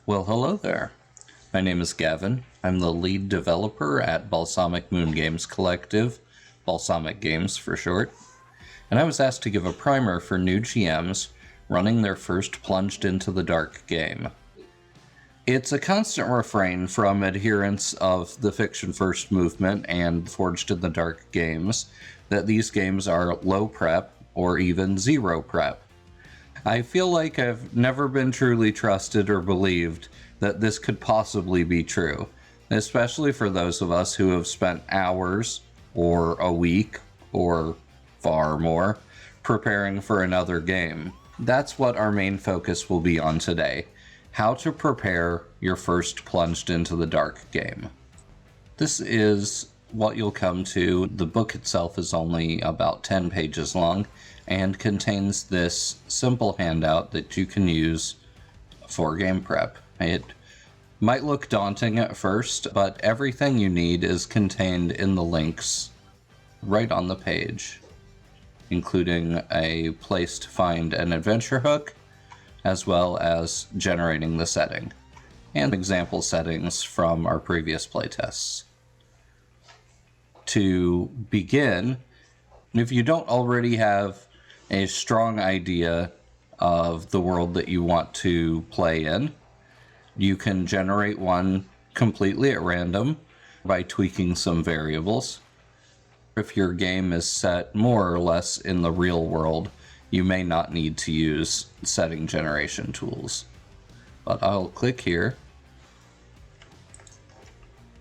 Well, hello there. My name is Gavin. I'm the lead developer at Balsamic Moon Games Collective, Balsamic Games for short, and I was asked to give a primer for new GMs running their first Plunged into the Dark game. It's a constant refrain from adherents of the Fiction First movement and Forged in the Dark games that these games are low prep or even zero prep. I feel like I've never been truly trusted or believed that this could possibly be true, especially for those of us who have spent hours or a week or far more preparing for another game. That's what our main focus will be on today: how to prepare your first Plunged into the Dark game. This is what you'll come to. The book itself is only about 10 pages long and contains this simple handout that you can use for game prep. It might look daunting at first, but everything you need is contained in the links right on the page, including a place to find an adventure hook, as well as generating the setting, and example settings from our previous playtests. To begin, if you don't already have a strong idea of the world that you want to play in, you can generate one completely at random by tweaking some variables. If your game is set more or less in the real world, you may not need to use setting generation tools. But I'll click here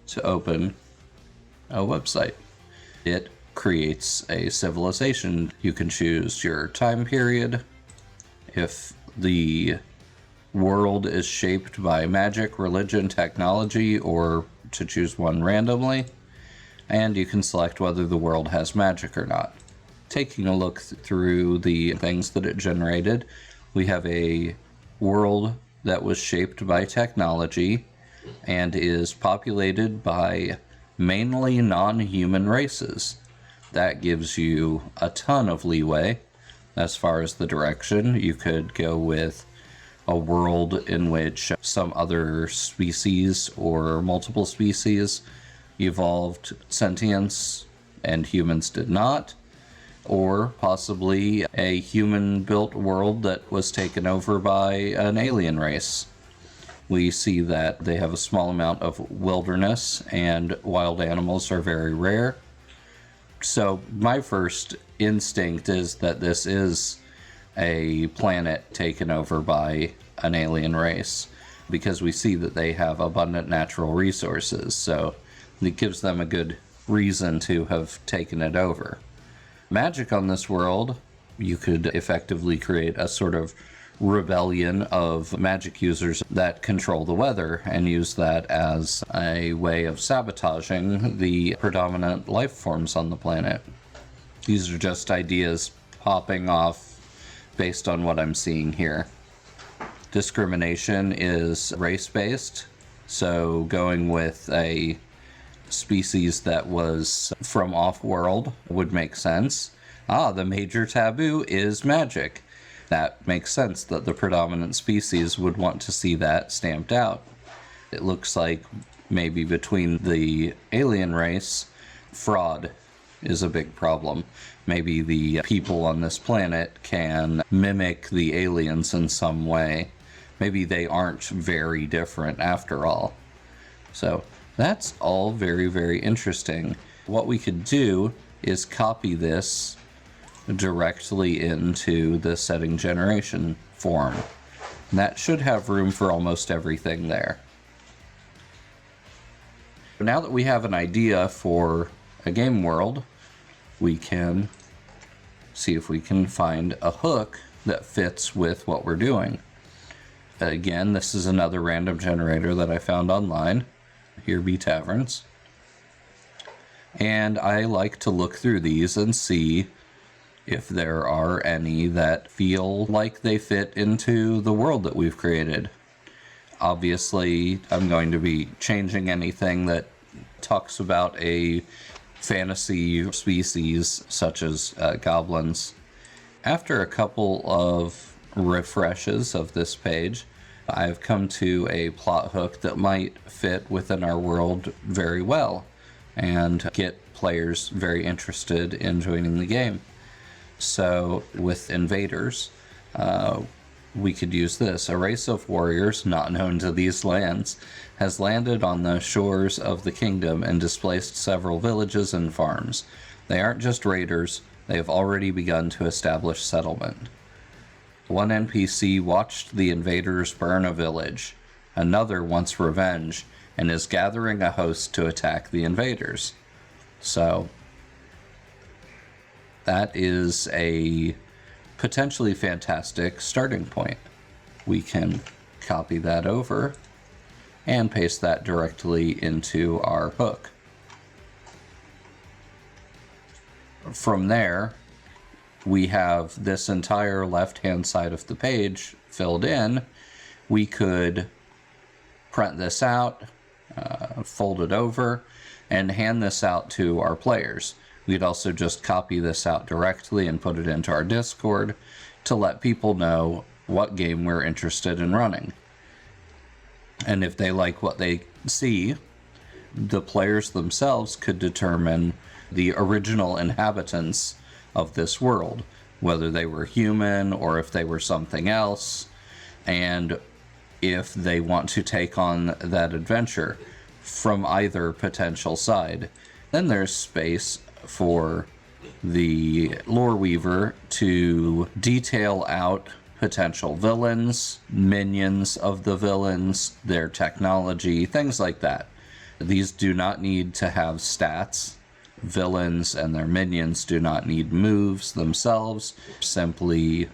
to open a website. It creates a civilization. You can choose your time period. If the world is shaped by magic, religion, technology, or to choose one randomly, and you can select whether the world has magic or not. Taking a look through the things that it generated, we have a world that was shaped by technology and is populated by mainly non-human races. That gives you a ton of leeway as far as the direction. You could go with a world in which some other species or multiple species evolved sentience and humans did not, or possibly a human-built world that was taken over by an alien race. We see that they have a small amount of wilderness and wild animals are very rare. So my first instinct is that this is a planet taken over by an alien race, because we see that they have abundant natural resources, so it gives them a good reason to have taken it over. Magic on this world, you could effectively create a sort of rebellion of magic users that control the weather and use that as a way of sabotaging the predominant life forms on the planet. These are just ideas popping off based on what I'm seeing here. Discrimination is race-based, so going with a species that was from off-world would make sense. The major taboo is magic. That makes sense that the predominant species would want to see that stamped out. It looks like maybe between the alien race, fraud is a big problem. Maybe the people on this planet can mimic the aliens in some way. Maybe they aren't very different after all. So that's all very, very interesting. What we could do is copy this directly into the setting generation form. And that should have room for almost everything there. Now that we have an idea for a game world, we can see if we can find a hook that fits with what we're doing. Again, this is another random generator that I found online. Here be taverns. And I like to look through these and see if there are any that feel like they fit into the world that we've created. Obviously, I'm going to be changing anything that talks about a fantasy species such as goblins. After a couple of refreshes of this page, I've come to a plot hook that might fit within our world very well and get players very interested in joining the game. So with invaders, we could use this. A race of warriors not known to these lands has landed on the shores of the kingdom and displaced several villages and farms. They aren't just raiders, they have already begun to establish settlement. One NPC watched the invaders burn a village. Another wants revenge and is gathering a host to attack the invaders. So that is a potentially fantastic starting point. We can copy that over and paste that directly into our hook. From there, we have this entire left-hand side of the page filled in. We could print this out, fold it over, and hand this out to our players. We'd also just copy this out directly and put it into our Discord to let people know what game we're interested in running. And if they like what they see, the players themselves could determine the original inhabitants of this world, whether they were human or if they were something else, and if they want to take on that adventure from either potential side. Then there's space for the lore weaver to detail out potential villains, minions of the villains, their technology, things like that. These do not need to have stats. Villains and their minions do not need moves themselves, simply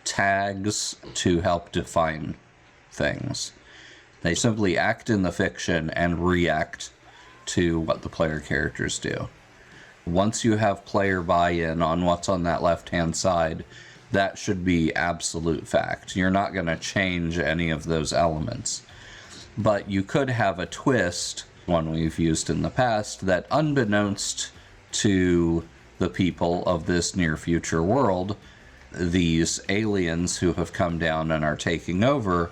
tags to help define things. They simply act in the fiction and react to what the player characters do. Once you have player buy-in on what's on that left-hand side, that should be absolute fact. You're not going to change any of those elements. But you could have a twist, one we've used in the past, that unbeknownst to the people of this near future world, these aliens who have come down and are taking over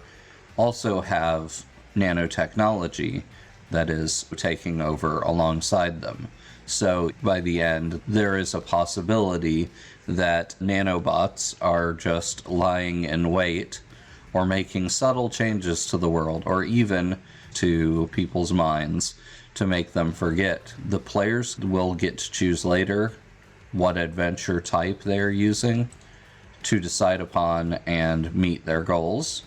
also have nanotechnology that is taking over alongside them. So by the end, there is a possibility that nanobots are just lying in wait or making subtle changes to the world or even to people's minds to make them forget. The players will get to choose later what adventure type they're using to decide upon and meet their goals.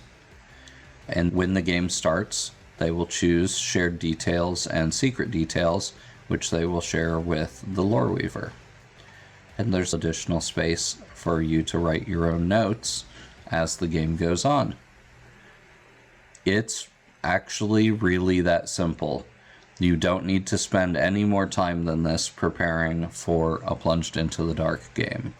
And when the game starts, they will choose shared details and secret details, which they will share with the lore weaver. And there's additional space for you to write your own notes as the game goes on. It's actually really that simple. You don't need to spend any more time than this preparing for a Plunged into the Dark game.